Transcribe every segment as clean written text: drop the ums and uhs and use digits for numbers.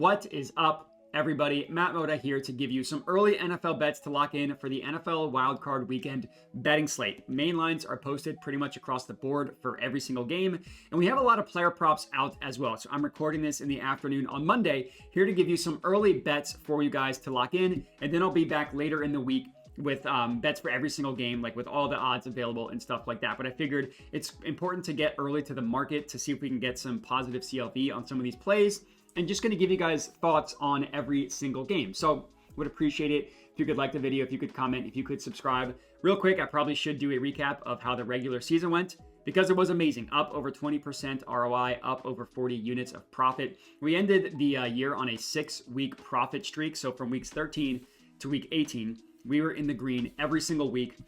What is up, everybody? Matt Moda here to give you some early NFL bets to lock in for the NFL wildcard weekend betting slate. Main lines are posted pretty much across the board for every single game, and we have a lot of player props out as well. So I'm recording this in the afternoon on Monday, here to give you some early bets for you guys to lock in, and then I'll be back later in the week with bets for every single game, like with all the odds available and stuff like that. But I figured it's important to get early to the market to see if we can get some positive CLV on some of these plays, and just going to give you guys thoughts on every single game. So would appreciate it if you could like the video, if you could comment, if you could subscribe. Real quick, I probably should do a recap of how the regular season went, because it was amazing. Up over 20% ROI, up over 40 units of profit. We ended the year on a 6-week profit streak. So from weeks 13 to week 18, we were in the green every single week.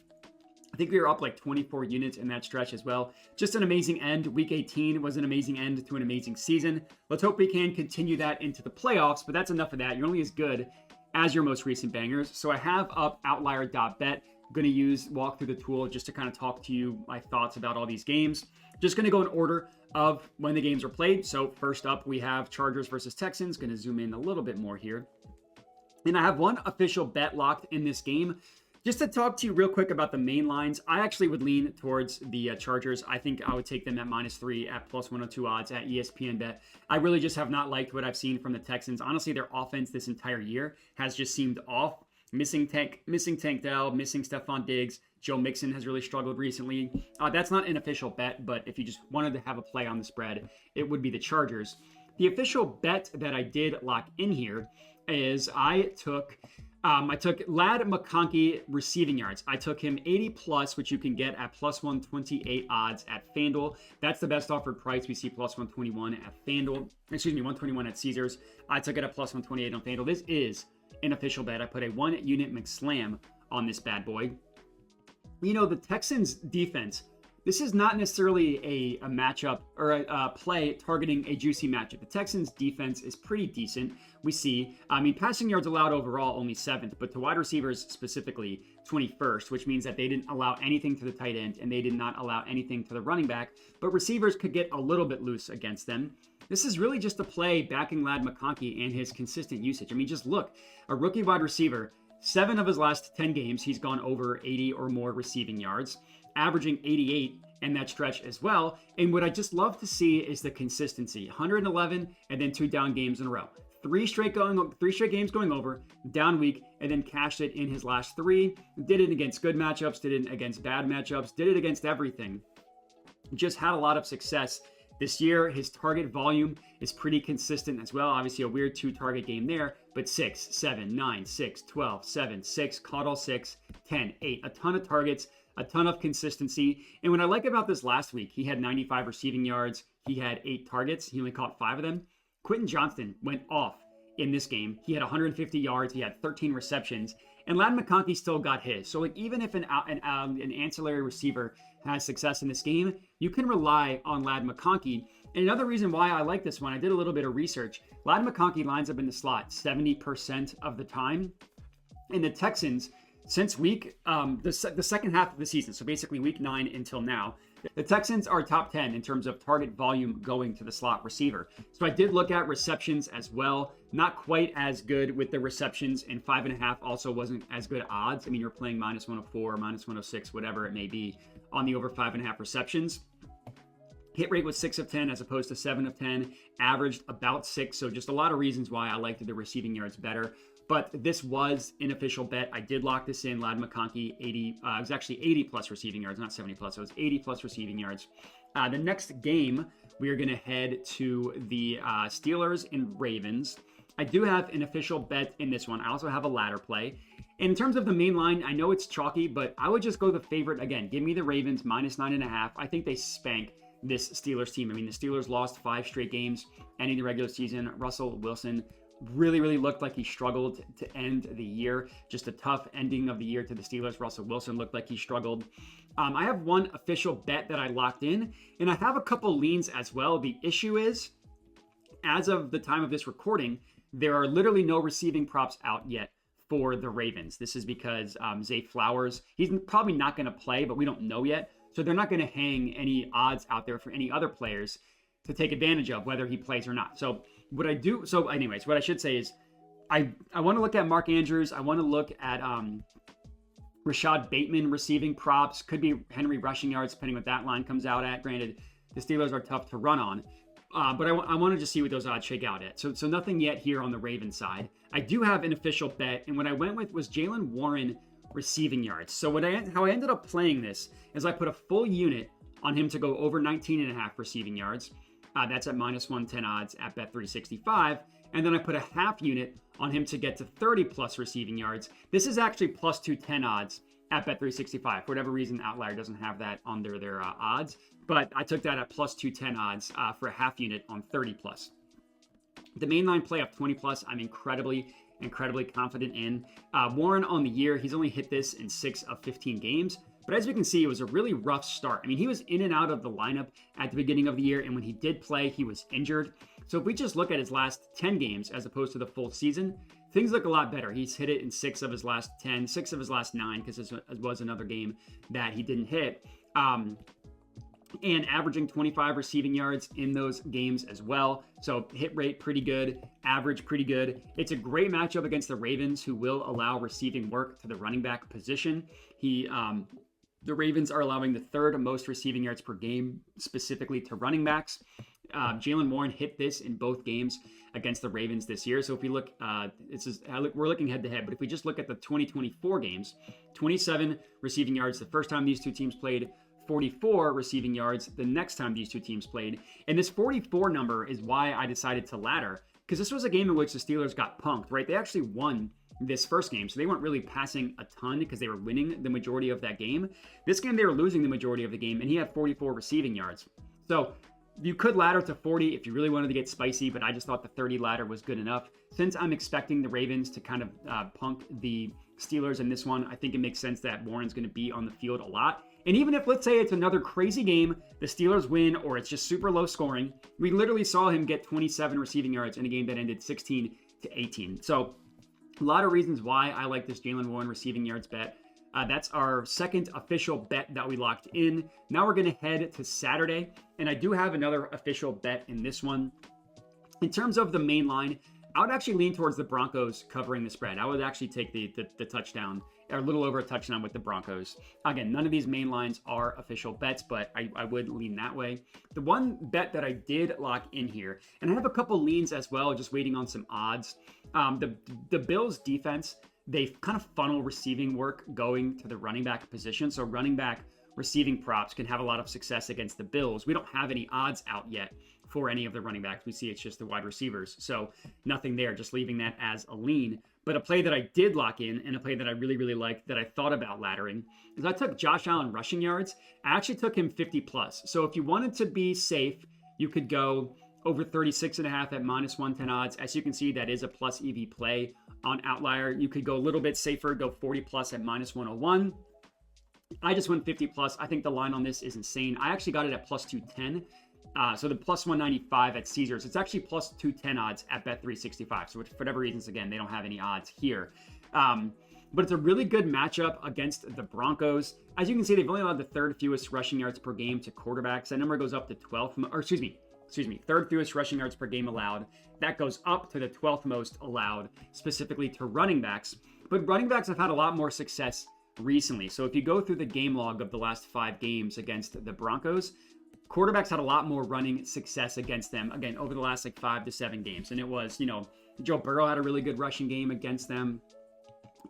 I think we were up like 24 units in that stretch as well. Just an amazing end. Week 18 was an amazing end to an amazing season. Let's hope we can continue that into the playoffs, but that's enough of that. You're only as good as your most recent bangers. So I have up outlier.bet. Going to walk through the tool just to kind of talk to you my thoughts about all these games. Just going to go in order of when the games are played. So first up, we have Chargers versus Texans. Going to zoom in a little bit more here. And I have one official bet locked in this game. Just to talk to you real quick about the main lines, I actually would lean towards the Chargers. I think I would take them at -3 at plus 102 odds at ESPN Bet. I really just have not liked what I've seen from the Texans. Honestly, their offense this entire year has just seemed off. Missing Tank Dell, missing Stephon Diggs. Joe Mixon has really struggled recently. That's not an official bet, but if you just wanted to have a play on the spread, it would be the Chargers. The official bet that I did lock in here is I took Ladd McConkey receiving yards. I took him 80 plus, which you can get at plus 128 odds at FanDuel. That's the best offered price. We see plus 121 at FanDuel. 121 at Caesars. I took it at plus 128 on FanDuel. This is an official bet. I put a 1-unit McSlam on this bad boy. You know, the Texans defense, this is not necessarily a matchup or a play targeting a juicy matchup. The Texans defense is pretty decent. We see, passing yards allowed overall only 7th, but to wide receivers specifically 21st, which means that they didn't allow anything to the tight end and they did not allow anything to the running back, but receivers could get a little bit loose against them. This is really just a play backing Ladd McConkey and his consistent usage. Just look, a rookie wide receiver, 7 of his last 10 games, he's gone over 80 or more receiving yards, averaging 88 in that stretch as well. And what I just love to see is the consistency. 111 and then 2 down games in a row. 3 straight games going over, down week, and then cashed it in his last 3. Did it against good matchups, did it against bad matchups, did it against everything. Just had a lot of success this year. His target volume is pretty consistent as well. Obviously a weird 2-target game there, but 6, 7, 9, 6, 12, 7, 6, caught all 6, 10, 8. A ton of targets, a ton of consistency. And what I like about this last week, he had 95 receiving yards. He had 8 targets. He only caught 5 of them. Quentin Johnston went off in this game. He had 150 yards. He had 13 receptions. And Ladd McConkey still got his. So even if an ancillary receiver has success in this game, you can rely on Ladd McConkey. And another reason why I like this one, I did a little bit of research. Ladd McConkey lines up in the slot 70% of the time. And the Texans, since the second half of the season, so basically week 9 until now, the Texans are top 10 in terms of target volume going to the slot receiver. So I did look at receptions as well. Not quite as good with the receptions, and 5.5 also wasn't as good odds. You're playing -104, -106, whatever it may be on the over 5.5 receptions. Hit rate was 6 of 10 as opposed to 7 of 10. Averaged about 6. So just a lot of reasons why I liked the receiving yards better. But this was an official bet. I did lock this in. Ladd McConkey, 80. It was actually 80 plus receiving yards, not 70 plus. So it was 80 plus receiving yards. The next game, we are going to head to the Steelers and Ravens. I do have an official bet in this one. I also have a ladder play. In terms of the main line, I know it's chalky, but I would just go the favorite again. Give me the Ravens -9.5. I think they spank this Steelers team. The Steelers lost 5 straight games ending the regular season. Russell Wilson really looked like he struggled to end the year. Just a tough ending of the year to the Steelers. Russell Wilson looked like he struggled. I have one official bet that I locked in, and I have a couple leans as well. The issue is, as of the time of this recording, there are literally no receiving props out yet for the Ravens. This is because Zay Flowers, he's probably not going to play, but we don't know yet. So they're not going to hang any odds out there for any other players to take advantage of, whether he plays or not. So what I do, so anyways, what I should say is I want to look at Mark Andrews. I want to look at Rashad Bateman receiving props. Could be Henry rushing yards, depending what that line comes out at. Granted, the Steelers are tough to run on. But I want to just see what those odds shake out at. So nothing yet here on the Ravens side. I do have an official bet, and what I went with was Jaylen Warren receiving yards. So how I ended up playing this is I put a full unit on him to go over 19.5 receiving yards. That's at -110 odds at Bet365. And then I put a half unit on him to get to 30 plus receiving yards. This is actually +210 odds at Bet365. For whatever reason, Outlier doesn't have that under their odds. But I took that at +210 odds for a half unit on 30 plus. The mainline play up 20 plus, I'm incredibly confident in. Warren on the year, he's only hit this in 6 of 15 games. But as we can see, it was a really rough start. I mean, he was in and out of the lineup at the beginning of the year, and when he did play, he was injured. So if we just look at his last 10 games as opposed to the full season, things look a lot better. He's hit it in 6 of his last 10, 6 of his last 9, because this was another game that he didn't hit. And averaging 25 receiving yards in those games as well. So hit rate pretty good, average pretty good. It's a great matchup against the Ravens, who will allow receiving work to the running back position. The Ravens are allowing the 3rd most receiving yards per game, specifically to running backs. Jaylen Warren hit this in both games against the Ravens this year. So if we look, we're looking head to head, but if we just look at the 2024 games, 27 receiving yards the first time these two teams played, 44 receiving yards the next time these two teams played. And this 44 number is why I decided to ladder, because this was a game in which the Steelers got punked, right? They actually won this first game, so they weren't really passing a ton because they were winning the majority of that game. This game, they were losing the majority of the game, and he had 44 receiving yards. So you could ladder to 40 if you really wanted to get spicy, but I just thought the 30 ladder was good enough. Since I'm expecting the Ravens to kind of punk the Steelers in this one, I think it makes sense that Warren's going to be on the field a lot. And even if, let's say, it's another crazy game, the Steelers win, or it's just super low scoring, we literally saw him get 27 receiving yards in a game that ended 16-18. So a lot of reasons why I like this Jaylen Warren receiving yards bet. That's our second official bet that we locked in. Now we're going to head to Saturday, and I do have another official bet in this one. In terms of the main line, I would actually lean towards the Broncos covering the spread. I would actually take the touchdown, or a little over a touchdown with the Broncos. Again, none of these main lines are official bets, but I would lean that way. The one bet that I did lock in here, and I have a couple leans as well, just waiting on some odds. The Bills defense, they kind of funnel receiving work going to the running back position. So running back receiving props can have a lot of success against the Bills. We don't have any odds out yet for any of the running backs. We see it's just the wide receivers. So nothing there, just leaving that as a lean. But a play that I did lock in, and a play that I really, really liked, that I thought about laddering, is I took Josh Allen rushing yards. I actually took him 50 plus. So if you wanted to be safe, you could go over 36.5 at -110 odds. As you can see, that is a plus EV play on Outlier. You could go a little bit safer, go 40 plus at -101. I just went 50 plus. I think the line on this is insane. I actually got it at +210. So the +195 at Caesars, it's actually +210 odds at Bet365. So for whatever reasons, again, they don't have any odds here. But it's a really good matchup against the Broncos. As you can see, they've only allowed the 3rd fewest rushing yards per game to quarterbacks. That number goes up to 12th, or excuse me, 3rd fewest rushing yards per game allowed. That goes up to the 12th most allowed, specifically to running backs. But running backs have had a lot more success recently. So if you go through the game log of the last 5 games against the Broncos, quarterbacks had a lot more running success against them, again, over the last 5 to 7 games. And it was, Joe Burrow had a really good rushing game against them.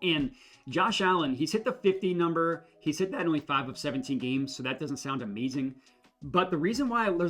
And Josh Allen, he's hit the 50 number. He's hit that in only 5 of 17 games, so that doesn't sound amazing. But there's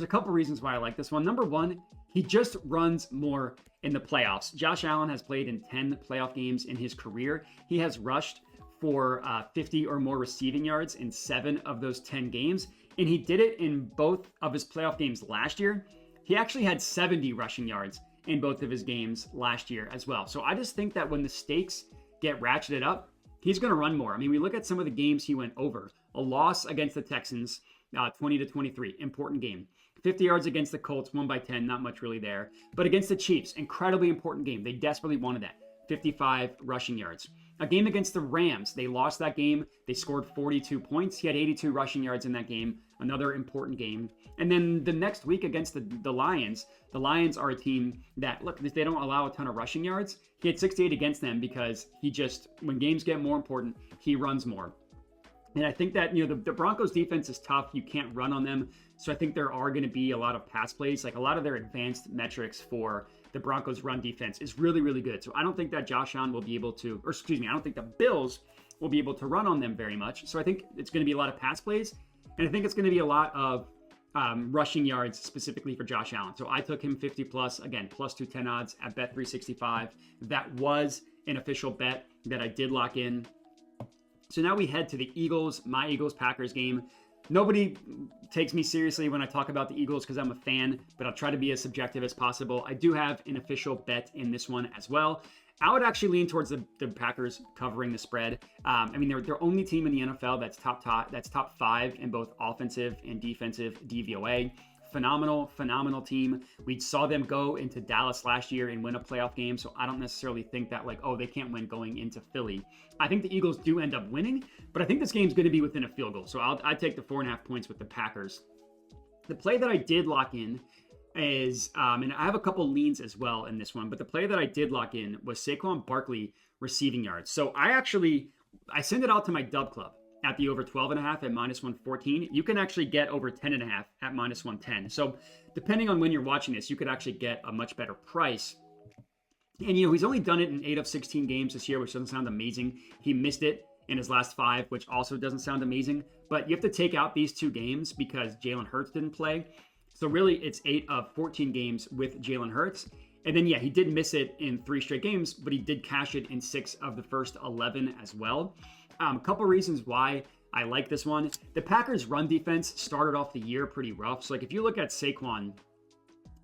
a couple reasons why I like this one. Number one, he just runs more in the playoffs. Josh Allen has played in 10 playoff games in his career. He has rushed for 50 or more receiving yards in 7 of those 10 games. And he did it in both of his playoff games last year. He actually had 70 rushing yards in both of his games last year as well. So I just think that when the stakes get ratcheted up, he's going to run more. I mean, we look at some of the games he went over. A loss against the Texans, 20-23, important game. 50 yards against the Colts, won by 10, not much really there. But against the Chiefs, incredibly important game. They desperately wanted that. 55 rushing yards. A game against the Rams, they lost that game. They scored 42 points. He had 82 rushing yards in that game, another important game. And then the next week against the Lions are a team that, look, they don't allow a ton of rushing yards. He had 68 against them because when games get more important, he runs more. And I think that, the Broncos defense is tough. You can't run on them. So I think there are going to be a lot of pass plays. Like a lot of their advanced metrics for the Broncos run defense is really, really good. So I don't think that Josh Allen will be able to, I don't think the Bills will be able to run on them very much. So I think it's going to be a lot of pass plays. And I think it's going to be a lot of rushing yards specifically for Josh Allen. So I took him 50 plus, again, plus 210 odds at Bet365. That was an official bet that I did lock in. So now we head to the my Eagles-Packers game. Nobody takes me seriously when I talk about the Eagles because I'm a fan, but I'll try to be as subjective as possible. I do have an official bet in this one as well. I would actually lean towards the Packers covering the spread. They're only team in the NFL that's top 5 in both offensive and defensive DVOA. Phenomenal team. We saw them go into Dallas last year and win a playoff game, so I don't necessarily think that they can't win going into Philly. I think the Eagles do end up winning, but I think this game's going to be within a field goal, so I take the 4.5 points with the Packers. The play that I did lock in is, and I have a couple leans as well in this one, but the play that I did lock in was Saquon Barkley receiving yards. So I sent it out to my dub club at the over 12.5 at minus 114. You can actually get over 10.5 at minus 110. So depending on when you're watching this, you could actually get a much better price. And, he's only done it in 8 of 16 games this year, which doesn't sound amazing. He missed it in his last 5, which also doesn't sound amazing. But you have to take out these 2 games because Jalen Hurts didn't play. So really, it's 8 of 14 games with Jalen Hurts. And then, he did miss it in 3 straight games, but he did cash it in 6 of the first 11 as well. A couple reasons why I like this one. The Packers' run defense started off the year pretty rough. So, if you look at Saquon,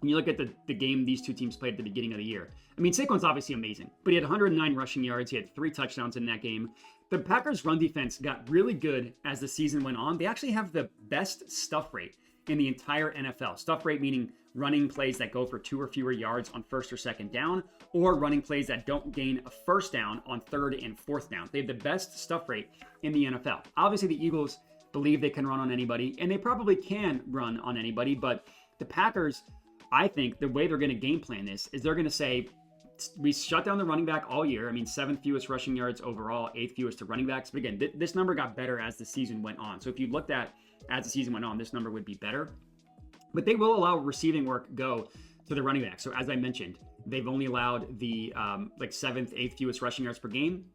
and you look at the game these 2 teams played at the beginning of the year, Saquon's obviously amazing, but he had 109 rushing yards. He had 3 touchdowns in that game. The Packers' run defense got really good as the season went on. They actually have the best stuff rate in the entire NFL. Stuff rate meaning running plays that go for 2 or fewer yards on first or second down, or running plays that don't gain a first down on third and fourth down. They have the best stuff rate in the NFL. Obviously, the Eagles believe they can run on anybody, and they probably can run on anybody, but the Packers, I think the way they're going to game plan this is they're going to say, we shut down the running back all year. 7th fewest rushing yards overall, 8th fewest to running backs. But again, this number got better as the season went on. So if you looked at as the season went on, this number would be better. But they will allow receiving work go to the running back. So as I mentioned, they've only allowed the 7th, 8th fewest rushing yards per game,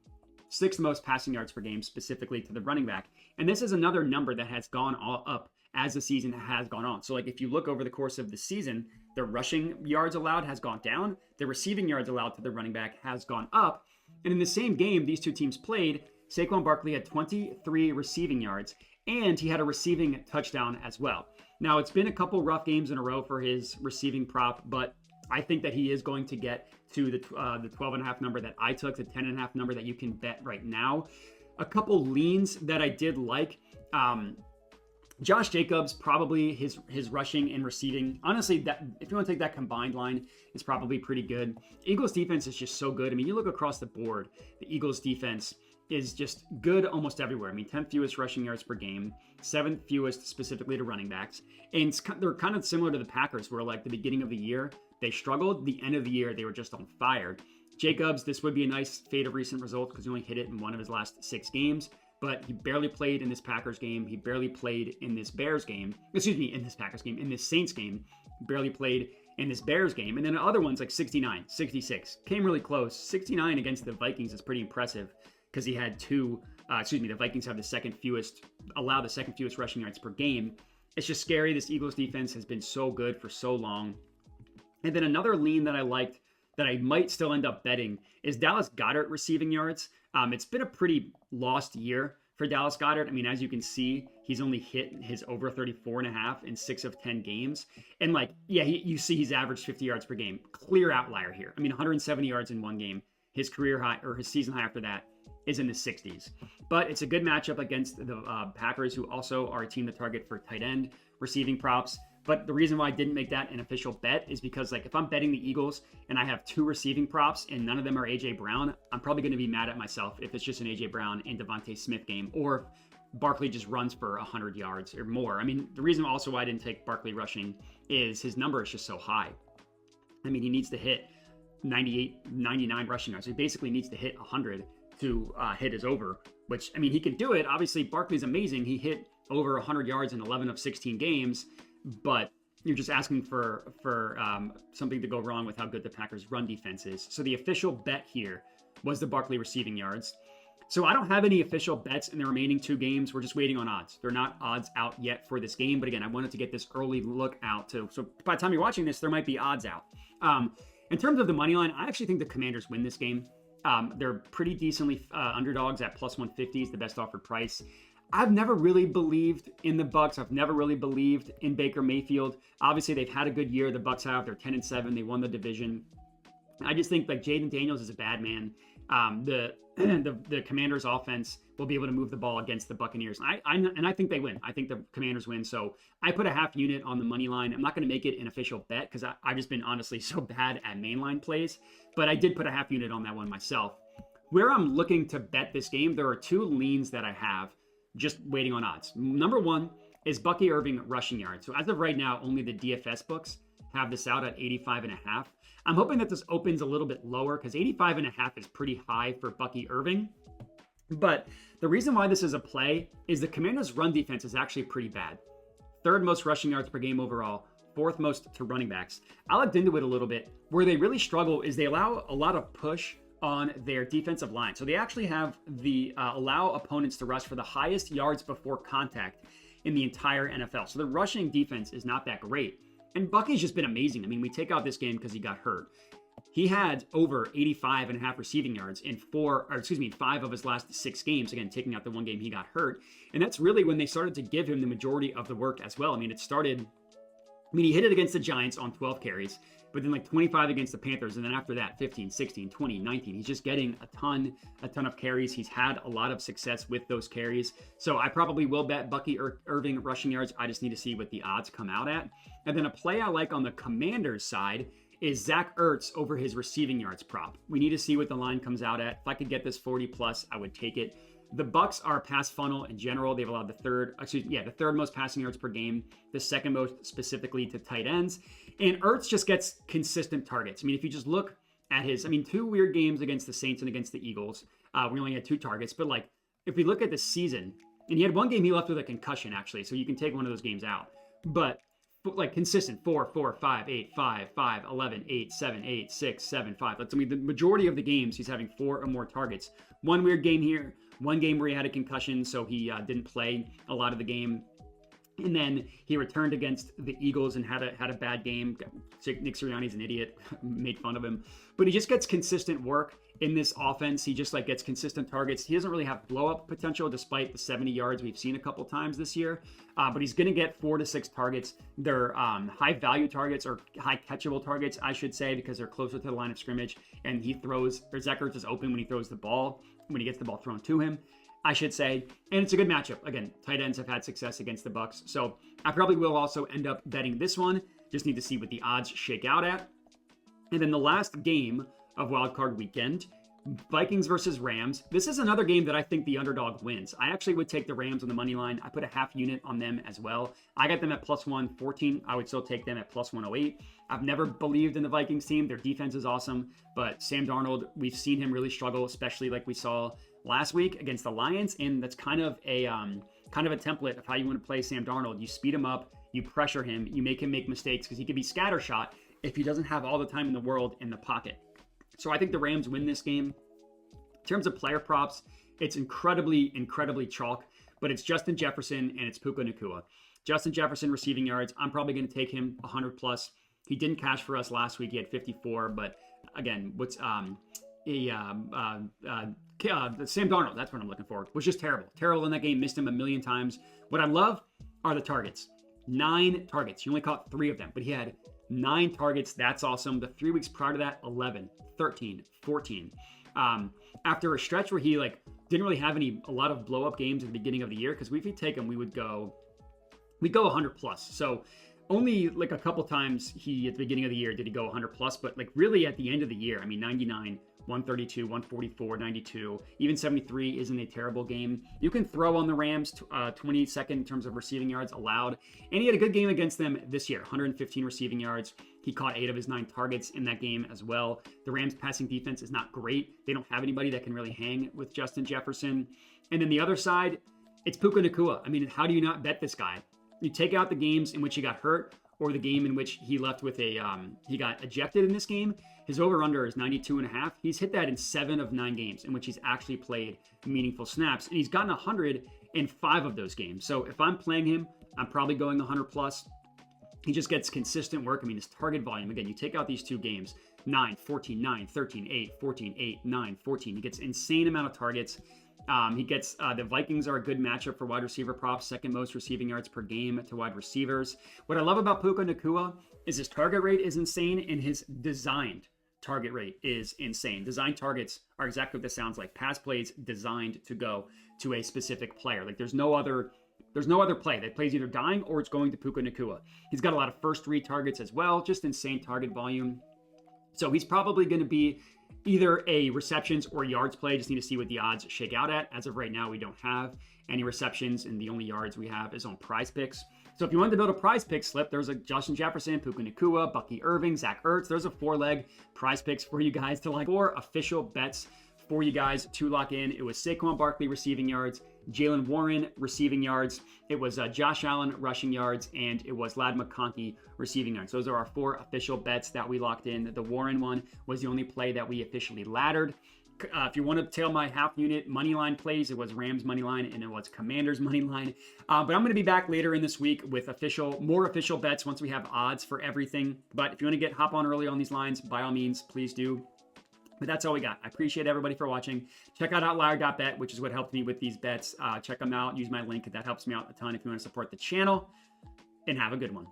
6th most passing yards per game specifically to the running back. And this is another number that has gone all up as the season has gone on. So if you look over the course of the season, the rushing yards allowed has gone down. The receiving yards allowed to the running back has gone up. And in the same game these 2 teams played, Saquon Barkley had 23 receiving yards, and he had a receiving touchdown as well. Now, it's been a couple rough games in a row for his receiving prop, but I think that he is going to get to the 12.5 number that I took, the 10.5 number that you can bet right now. A couple leans that I did like. Josh Jacobs, probably his rushing and receiving. Honestly, that if you want to take that combined line, it's probably pretty good. Eagles defense is just so good. You look across the board, the Eagles defense is just good almost everywhere. 10th fewest rushing yards per game, 7th fewest specifically to running backs. And they're kind of similar to the Packers, where the beginning of the year, they struggled. The end of the year, they were just on fire. Jacobs, this would be a nice fade of recent results because he only hit it in 1 of his last 6 games. But he barely played in this Packers game. He barely played in this Bears game. In this Packers game. In this Saints game. Barely played in this Bears game. And then other ones like 69, 66. Came really close. 69 against the Vikings is pretty impressive because he had the Vikings have the second fewest rushing yards per game. It's just scary. This Eagles defense has been so good for so long. And then another lean that I liked that I might still end up betting is Dallas Goedert receiving yards. It's been a pretty lost year for Dallas Goedert. As you can see, he's only hit his over 34.5 in 6 of 10 games. And you see he's averaged 50 yards per game. Clear outlier here. 170 yards in 1 game. His career high or his season high after that is in the 60s. But it's a good matchup against the Packers, who also are a team to target for tight end receiving props. But the reason why I didn't make that an official bet is because, like, if I'm betting the Eagles and I have 2 receiving props and none of them are A.J. Brown, I'm probably going to be mad at myself if it's just an A.J. Brown and Devontae Smith game, or if Barkley just runs for 100 yards or more. I mean, the reason also why I didn't take Barkley rushing is his number is just so high. I mean, he needs to hit 98, 99 rushing yards. He basically needs to hit 100 to hit his over, which, I mean, he can do it. Obviously, Barkley's amazing. He hit over 100 yards in 11 of 16 games, but you're just asking for something to go wrong with how good the Packers' run defense is. So the official bet here was the Barkley receiving yards. So I don't have any official bets in the remaining 2 games. We're just waiting on odds. They're not odds out yet for this game, but again, I wanted to get this early look out too. So by the time you're watching this, there might be odds out. In terms of the money line, I actually think the Commanders win this game. They're pretty decently underdogs at plus 150 is the best offered price. I've never really believed in the Bucs. I've never really believed in Baker Mayfield. Obviously, they've had a good year. The Bucs have. They're 10-7. They won the division. I just think like Jaden Daniels is a bad man. The Commanders' offense will be able to move the ball against the Buccaneers. And I think they win. I think the Commanders win. So I put a half unit on the money line. I'm not going to make it an official bet because I've just been honestly so bad at mainline plays. But I did put a half unit on that one myself. Where I'm looking to bet this game, there are 2 leans that I have just waiting on odds. Number 1 is Bucky Irving rushing yards. So as of right now, only the DFS books have this out at 85.5. I'm hoping that this opens a little bit lower because 85.5 is pretty high for Bucky Irving. But the reason why this is a play is the Commanders' run defense is actually pretty bad. 3rd most rushing yards per game overall, 4th most to running backs. I looked into it a little bit. Where they really struggle is they allow a lot of push on their defensive line. So they actually have the allow opponents to rush for the highest yards before contact in the entire NFL. So the rushing defense is not that great. And Bucky's just been amazing. I mean, we take out this game because he got hurt. He had over 85.5 receiving yards in 5 of his last 6 games. Again, taking out the one game he got hurt. And that's really when they started to give him the majority of the work as well. I mean, he hit it against the Giants on 12 carries, but then like 25 against the Panthers. And then after that, 15, 16, 20, 19. He's just getting a ton of carries. He's had a lot of success with those carries. So I probably will bet Bucky Irving rushing yards. I just need to see what the odds come out at. And then a play I like on the Commanders side is Zach Ertz over his receiving yards prop. We need to see what the line comes out at. If I could get this 40 plus, I would take it. The Bucs are pass funnel in general. They've allowed the third most passing yards per game, the 2nd most specifically to tight ends. And Ertz just gets consistent targets. I mean, if you just look at his, 2 weird games against the Saints and against the Eagles, we only had 2 targets. But like, if we look at the season, and he had one game he left with a concussion actually, so you can take one of those games out. But like consistent 4, 4, 5, 8, 5, 5, 11, 8, 7, 8, 6, 7, 5. The majority of the games he's having 4 or more targets. One weird game here, one game where he had a concussion, so he didn't play a lot of the game. And then he returned against the Eagles and had a bad game. Nick Sirianni's an idiot, made fun of him. But he just gets consistent work in this offense. He just gets consistent targets. He doesn't really have blow-up potential despite the 70 yards we've seen a couple times this year. But he's going to get 4 to 6 targets. They're high-value targets, or high-catchable targets, I should say, because they're closer to the line of scrimmage. And Zach Ertz is open when he throws the ball, when he gets the ball thrown to him, I should say. And it's a good matchup. Again, tight ends have had success against the Bucs. So I probably will also end up betting this one. Just need to see what the odds shake out at. And then the last game of Wild Card Weekend, Vikings versus Rams. This is another game that I think the underdog wins. I actually would take the Rams on the money line. I put a half unit on them as well. I got them at plus 114. I would still take them at plus 108. I've never believed in the Vikings team. Their defense is awesome, but Sam Darnold, we've seen him really struggle, especially like we saw last week against the Lions. And that's kind of a template of how you want to play Sam Darnold. You speed him up, you pressure him, you make him make mistakes because he could be scattershot if he doesn't have all the time in the world in the pocket. So I think the Rams win this game. In terms of player props, it's incredibly chalk, but it's Justin Jefferson and it's Puka Nacua. Justin Jefferson receiving yards, I'm probably going to take him 100 plus. He didn't cash for us last week. He had 54, but again, Sam Darnold, that's what I'm looking for, was just terrible in that game. Missed him a million times. What I love are the targets. 9 targets. He only caught 3 of them, but he had 9 targets. That's awesome. The 3 weeks prior to that, 11, 13, 14. After a stretch where he didn't really have a lot of blow up games at the beginning of the year, because if we take him, we'd go 100 plus. So only like a couple times at the beginning of the year did he go 100 plus, but like really at the end of the year, I mean, 99, 132, 144, 92, even 73 isn't a terrible game. You can throw on the Rams 22nd in terms of receiving yards allowed. And he had a good game against them this year, 115 receiving yards. He caught 8 of his 9 targets in that game as well. The Rams passing defense is not great. They don't have anybody that can really hang with Justin Jefferson. And then the other side, it's Puka Nacua. I mean, how do you not bet this guy? You take out the games in which he got hurt or the game in which he left with he got ejected in this game. His over-under is 92.5. He's hit that in 7 of 9 games in which he's actually played meaningful snaps. And he's gotten 100 in 5 of those games. So if I'm playing him, I'm probably going 100 plus. He just gets consistent work. I mean, his target volume, again, you take out these 2 games, 9, 14, 9, 13, 8, 14, 8, 9, 14. He gets insane amount of targets. He gets the Vikings are a good matchup for wide receiver props, second most receiving yards per game to wide receivers. What I love about Puka Nacua is his target rate is insane and his designed target rate is insane. Designed targets are exactly what this sounds like. Pass plays designed to go to a specific player. Like there's no other play that plays either dying or it's going to Puka Nacua. He's got a lot of first read targets as well, just insane target volume. So he's probably going to be either a receptions or yards play. Just need to see what the odds shake out at. As of right now, we don't have any receptions, and the only yards we have is on Prize Picks. So if you wanted to build a Prize Pick slip, there's a Justin Jefferson, Puka Nacua, Bucky Irving, Zach Ertz. There's a 4-leg Prize Picks for you guys to like. 4 official bets for you guys to lock in. It was Saquon Barkley receiving yards, Jalen Warren receiving yards, it was Josh Allen rushing yards, and it was Ladd McConkey receiving yards. Those are our 4 official bets that we locked in. The Warren one was the only play that we officially laddered. If you want to tail my half unit money line plays, it was Rams money line and it was Commanders money line. But I'm going to be back later in this week with more official bets once we have odds for everything. But if you want to hop on early on these lines, by all means, please do. But that's all we got. I appreciate everybody for watching. Check out Outlier.bet, which is what helped me with these bets. Check them out. Use my link. That helps me out a ton if you want to support the channel. And have a good one.